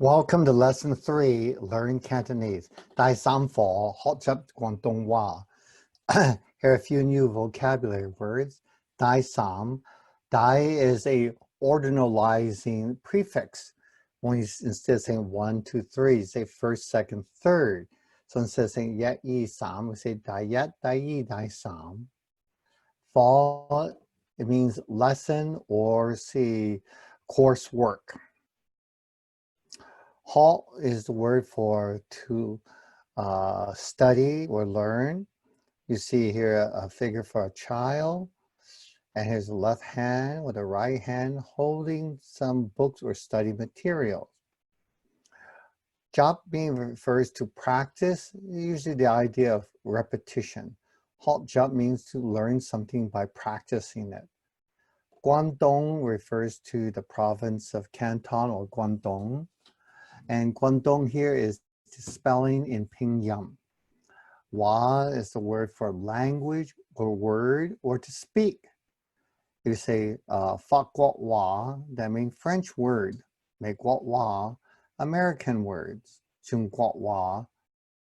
Welcome to Lesson 3, Learn Cantonese. 第3課學習廣東話 Here are a few new vocabulary words. 第3, Dai is a ordinalizing prefix. When you, instead of saying 1, 2, 3, you say first, second, third. So instead of saying yet, yi, sam, we say dai yet, dai yi, dai sam. Fall, it means lesson or see coursework. Halt is the word for to study or learn. You see here a figure for a child, and here's the left hand with the right hand holding some books or study materials. Job being refers to practice, usually the idea of repetition. Halt job means to learn something by practicing it. Guangdong refers to the province of Canton or Guangdong. And Guangdong here is the spelling in Pinyin. Wa is the word for language or word or to speak. If you say fa guo wa, that means French word. Me guo wa, American words. Chung guo wa,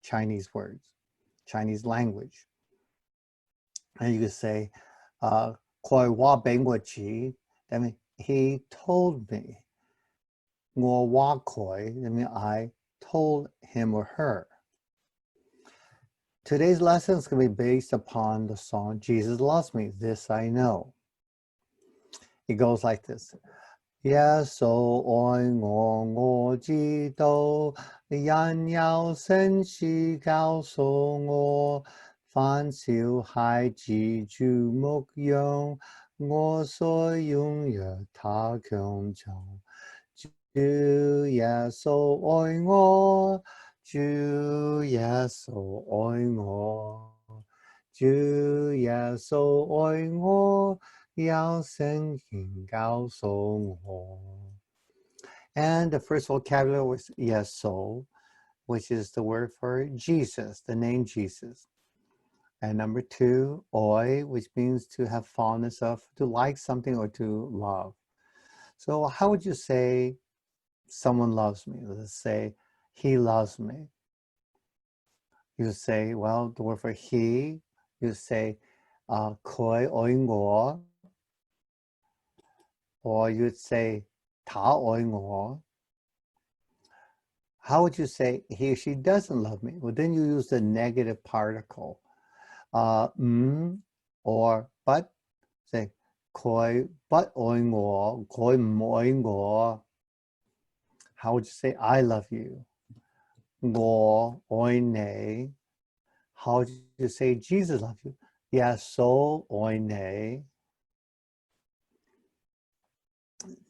Chinese words, Chinese language. And you could say koi wa beng wo ji, that means he told me. Ngo wa koi, that means I told him or her. Today's lesson is going to be based upon the song Jesus Loves Me, This I Know. It goes like this. Yes, so oi ngo ngo ji do, yan yao sen shi gao so ngo, fan xiu hai ji ju mok yong, ngo so yung ye ta kyong chong. 主耶穌愛我，主耶穌愛我，主耶穌愛我，有聖言告訴我。And the first vocabulary was yeso, which is the word for Jesus, the name Jesus. And number 2, oi, which means to have fondness of, to like something or to love. So how would you say someone loves me? Let's say he loves me. You say, well, the word for he, you say koi oi ngo, or you'd say ta oi ngo. How would you say he or she doesn't love me? Well, then you use the negative particle. Or but. Say koi but oi ngo, koi oi ngo. How would you say I love you? Ngo oi ne. How would you say Jesus loves you? Yeso oi ne.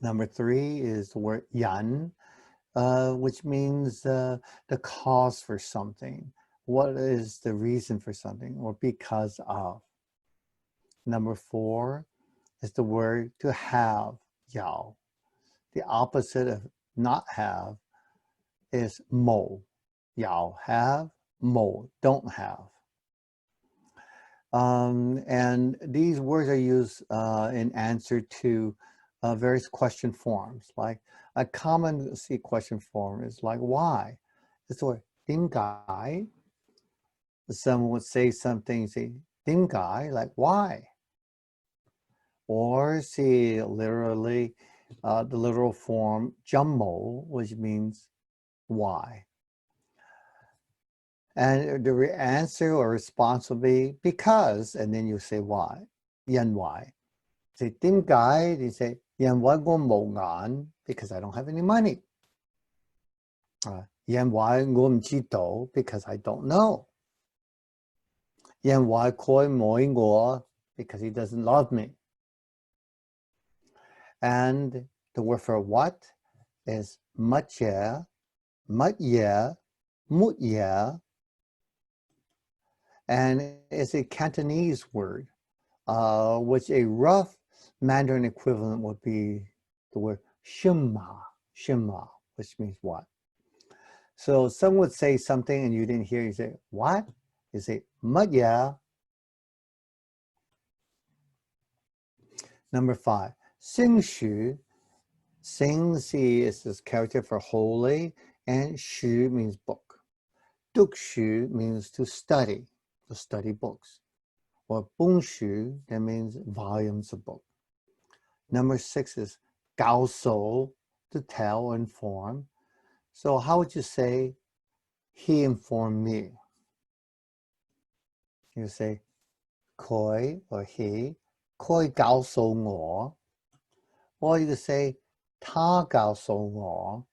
Number 3 is the word yan, which means the cause for something. What is the reason for something or because of? Number 4 is the word to have, yao. The opposite of not have is mo. Yao, have, mo, don't have. And these words are used in answer to various question forms. Like a common question form is like why. It's the word dim gai. Someone would say something, say dim gai, like why. Or see literally the literal form jummo, which means why. And the answer or response will be because, and then you say why. Yan why. Say dim gai, you say yan why go mo ngan, because I don't have any money. Yan why go mjito, because I don't know. Yan why koi mo ngo, because he doesn't love me. And the word for what is matye, matye, mutye, and it's a Cantonese word, which a rough Mandarin equivalent would be the word shima, shima, which means what. So some would say something and you didn't hear, you say, what? You say, matye. Number 5, 兴许 Sing Si is this character for holy, and Shu means book. Duk Shu means to study books. Or Bung Shu, that means volumes of books. Number 6 is Gao So, to tell or inform. So how would you say he informed me? You say Koi or he, Koi Gao So Ngo. Or you could say Ta Gao So Ngo.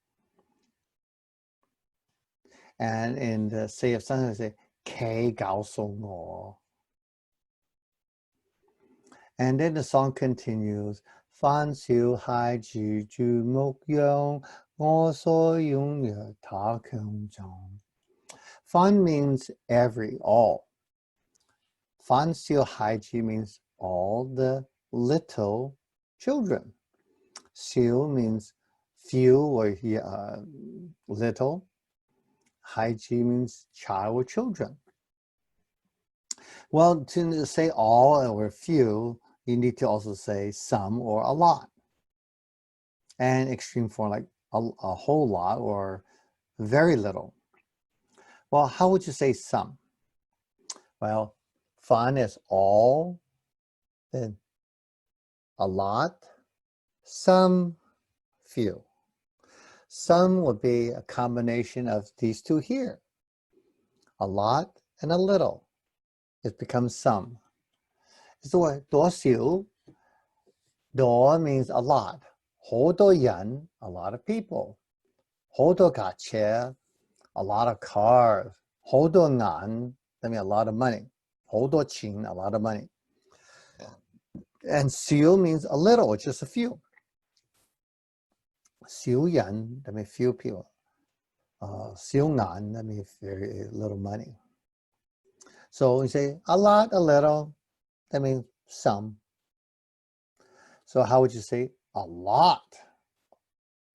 And in the say of something, say K Gao So Ngo. And then the song continues. Fan Xiu Hai Ji Ju Mok Yong Ngo So Yung Ye Ta Kung Zhong. Fan means every, all. Fan Xiu Hai Ji means all the little children. Xiu means few or little. Hai Ji means child or children. Well, to say all or few, you need to also say some or a lot. And extreme form like a whole lot or very little. Well, how would you say some? Well, fan is all, then a lot, some, few. Some would be a combination of these two here. A lot and a little. It becomes some. So, 多少, 多 means a lot. 好多人, a lot of people. 好多架車, a lot of cars. 好多銀, that means a lot of money. 好多錢, a lot of money. And 少 means a little, just a few. 少人, that means few people. 少銀, that means very little money. So you say a lot, a little, that means some. So how would you say a lot?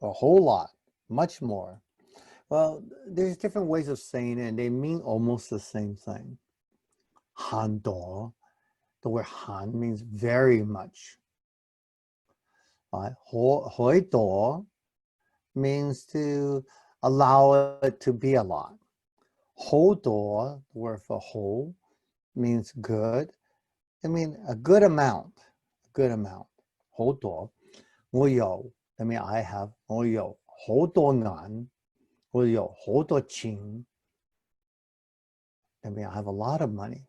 A whole lot, much more. Well, there's different ways of saying it, and they mean almost the same thing. Han do, the word han means very much. Hoi do means to allow it to be a lot. Ho do, the word for whole, means good. I mean a good amount, a good amount. Ho do, 我有, I mean I have, 我有好多銀, 我有好多錢. I mean I have a lot of money.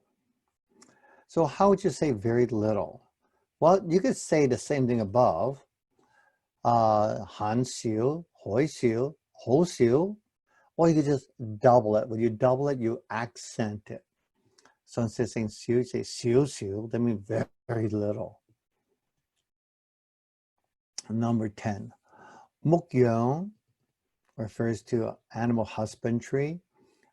So how would you say very little? Well, you could say the same thing above. 很少, 好少, 好少, or you could just double it. When you double it, you accent it. So instead of saying 少, you say 少少, that means very, very little. Number 10, 牧養 refers to animal husbandry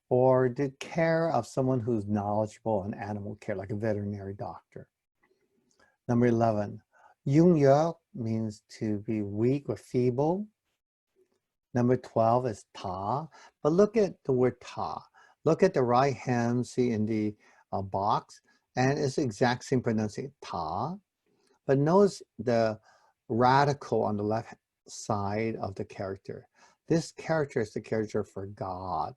or the care of someone who's knowledgeable in animal care, like a veterinary doctor. Number 11, 庸弱 means to be weak or feeble. Number 12 is ta, but look at the word ta. Look at the right hand, see in the box, and it's the exact same pronunciation, ta. But notice the radical on the left side of the character. This character is the character for God.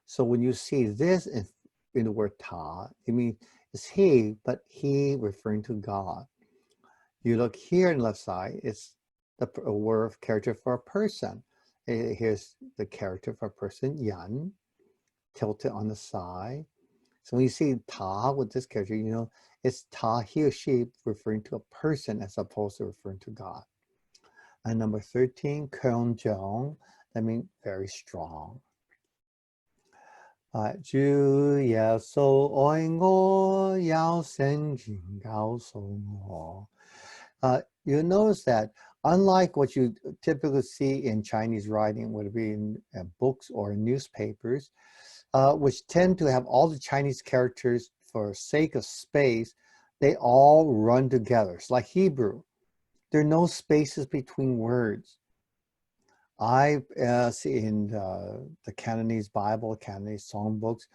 So when you see this in the word ta, it means it's he, but he referring to God. You look here on the left side, it's the word character for a person. Here's the character for a person, yan, tilted on the side. So when you see ta with this character, you know it's ta, he or she, referring to a person as opposed to referring to God. And number 13, Keung Jong, that means very strong. 主耶穌愛我，要聖言告訴我. You notice that unlike what you typically see in Chinese writing, whether it be in books or newspapers, which tend to have all the Chinese characters for sake of space, they all run together. It's like Hebrew. There are no spaces between words. I see in the Cantonese Bible, Cantonese songbooks,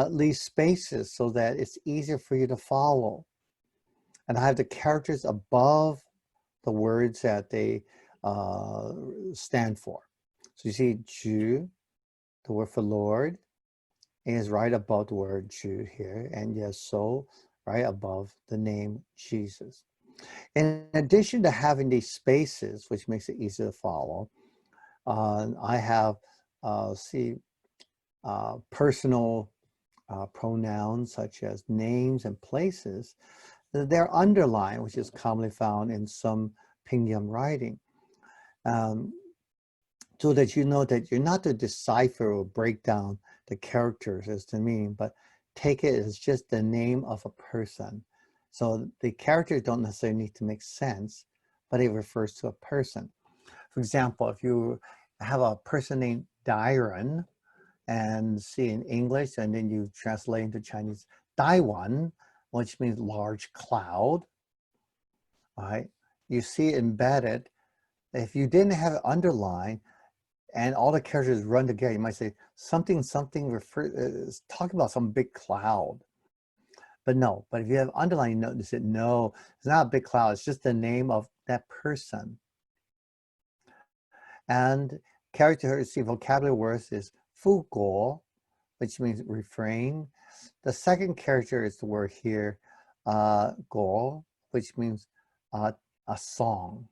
leave spaces so that it's easier for you to follow. And I have the characters above the words that they stand for. So you see Ju, the word for Lord, is right above the word Ju here, and yes, so right above the name Jesus. In addition to having these spaces, which makes it easy to follow, I have personal pronouns such as names and places. They're underlined, which is commonly found in some Pinyin writing, so that you know that you're not to decipher or break down the characters as the meaning, but take it as just the name of a person. So the characters don't necessarily need to make sense, but it refers to a person. For example, if you have a person named Dairen, and see in English, and then you translate into Chinese, Daiwan, which means large cloud, right? You see embedded. If you didn't have it underlined and all the characters run together, you might say something, talk about some big cloud. But no, but if you have underlined, you notice it, no, it's not a big cloud, it's just the name of that person. And characteristic vocabulary words is fu guo, which means refrain. The second character is the word here, go, which means a song.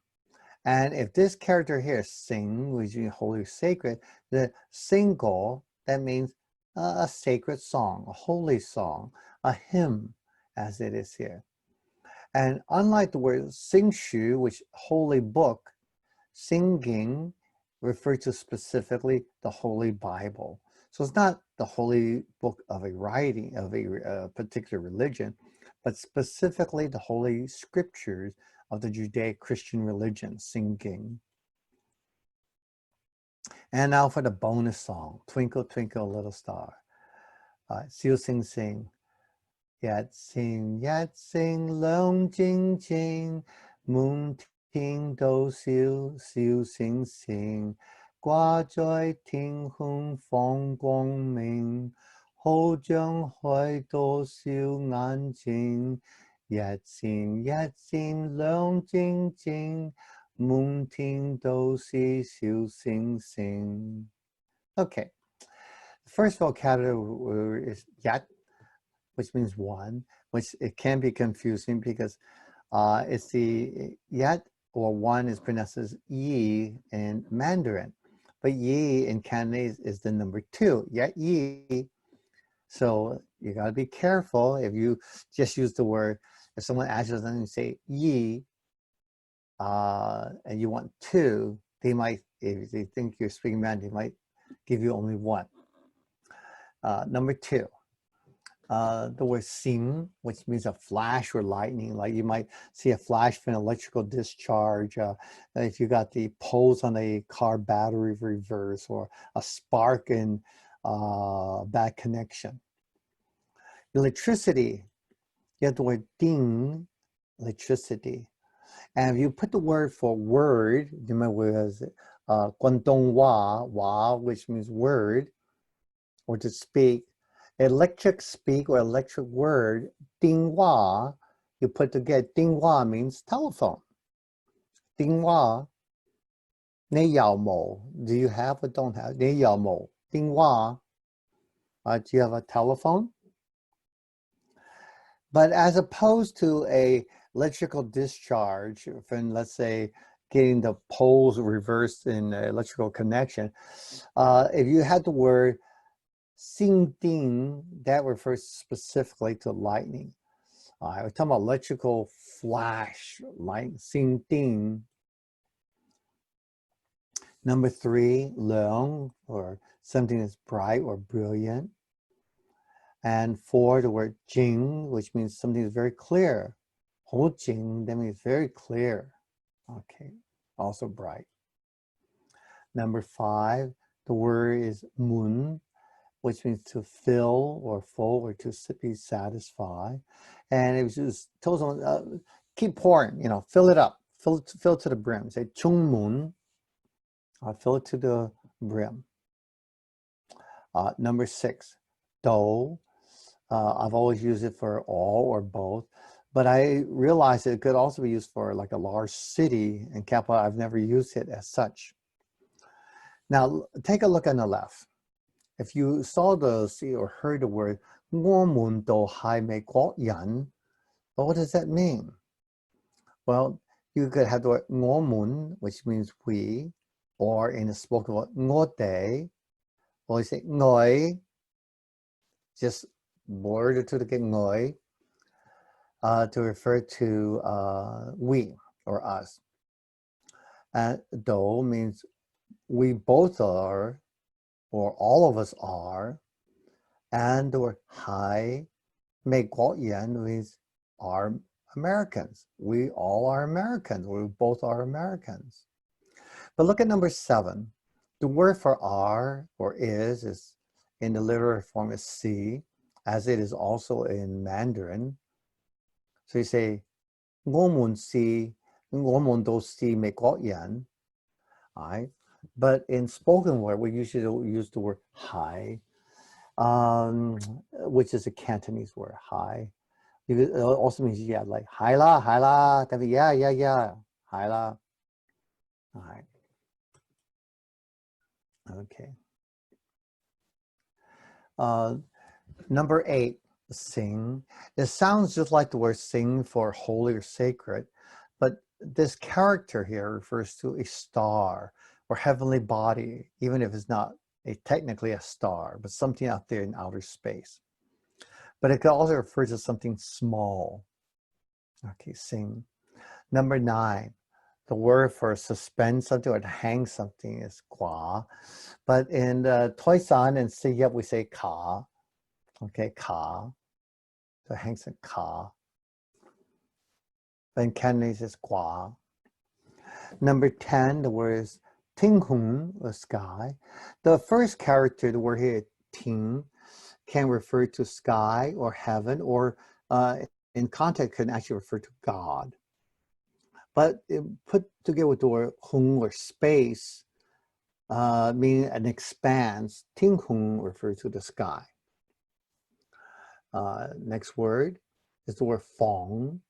And if this character here, sing, which means holy sacred, the single, that means a sacred song, a holy song, a hymn, as it is here. And unlike the word singshu, which holy book, singing refers to specifically the Holy Bible. So it's not the holy book of a writing of a particular religion, but specifically the holy scriptures of the Judeo-Christian religion, singing. And now for the bonus song, Twinkle, Twinkle, Little Star. Xiu Sing Sing. Yat sing, long jing jing, moon ting do xiu, xiu sing sing, gua zui ting hung feng guang ming, hou zheng hui do xiu an jing, yat sing, long jing jing, moon ting do xi, xiu sing sing. Okay, the first vocabulary is yat, which means one, which it can be confusing because it's the yat or one is pronounced as yi in Mandarin, but yi in Cantonese is the number 2, yat yi. So you got to be careful if you just use the word. If someone asks you something and say yi, and you want 2, they might, if they think you're speaking Mandarin, they might give you only 1. Number 2. The word sim, which means a flash or lightning, like you might see a flash from an electrical discharge, if you got the poles on a car battery reverse, or a spark in bad connection. Electricity, you have the word ding, electricity. And if you put the word for word, you remember as Guangdong Wa, which means word, or to speak, electric speak or electric word, dinghua, you put together, dinghua means telephone. Dinghua, ne yao mo, do you have or don't have? Ne yao mo, dinghua, do you have a telephone? But as opposed to a electrical discharge from, let's say, getting the poles reversed in an electrical connection, if you had the word Xing ding, that refers specifically to lightning. We're talking about electrical flash, light, xing ding. Number 3, leung, or something that's bright or brilliant. And 4, the word jing, which means something is very clear. Hou jing, that means very clear. Okay, also bright. Number 5, the word is mun, which means to fill or full or to be satisfied. And it was just told someone, keep pouring, fill it up, fill it to the brim. Say chung mun, fill it to the brim. Number 6, do. I've always used it for all or both, But I realized it could also be used for like a large city, and capital, I've never used it as such. Now, take a look on the left. If you saw see or heard the word 我們都係美國人, well, what does that mean? Well, you could have the word 我們, which means we, or in a spoken word, 我哋, or you say 我, just word to the get 我, to refer to we or us. And do means we both are, or all of us are, and the word 係美國人 means are Americans. We all are Americans. We both are Americans. But look at number 7. The word for are or is in the literary form is si, as it is also in Mandarin. So you say 我們都是美國人. All right. But in spoken word, we usually use the word 係, which is a Cantonese word, 係. It also means yeah, like 係啦, that means yeah, 係啦. All right. Okay. Number 8, sing. It sounds just like the word sing for holy or sacred, but this character here refers to a star or heavenly body, even if it's not technically a star, but something out there in outer space. But it could also refer to something small. Okay, sing. Number 9, the word for suspend something or to hang something is kwa. But in Toisan and Siyep, we say ka. Okay, ka. So hang some ka. But in Cantonese, it's kwa. Number 10, the word is tinghung, the sky. The first character, the word here, ting, can refer to sky or heaven, or in context can actually refer to God. But put together with the word hung or space, meaning an expanse, tinghung refers to the sky. Next word is the word fong,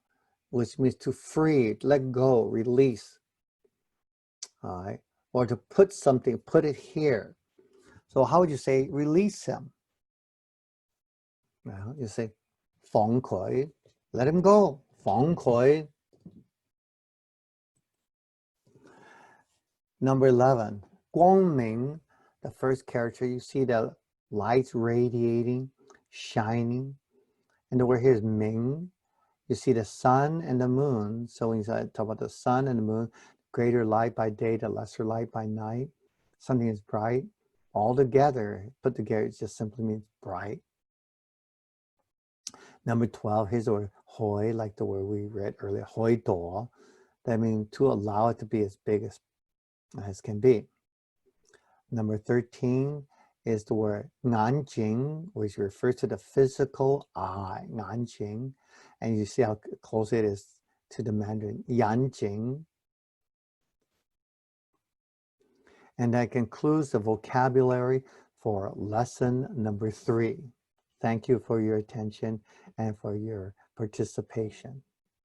which means to free, let go, release. All right. Or to put something, put it here. So how would you say release him? Well, you say 放佢, let him go, 放佢. Number 11, 光明, the first character, you see the lights radiating, shining, and the word here is ming. You see the sun and the moon. So when you talk about the sun and the moon, greater light by day, the lesser light by night. Something is bright. All together, put together, it just simply means bright. Number 12, here's the word hoi, like the word we read earlier, hoi do. That means to allow it to be as big as can be. Number 13 is the word nanjing, which refers to the physical eye, nanjing. And you see how close it is to the Mandarin, yanjing. And that concludes the vocabulary for lesson number 3. Thank you for your attention and for your participation.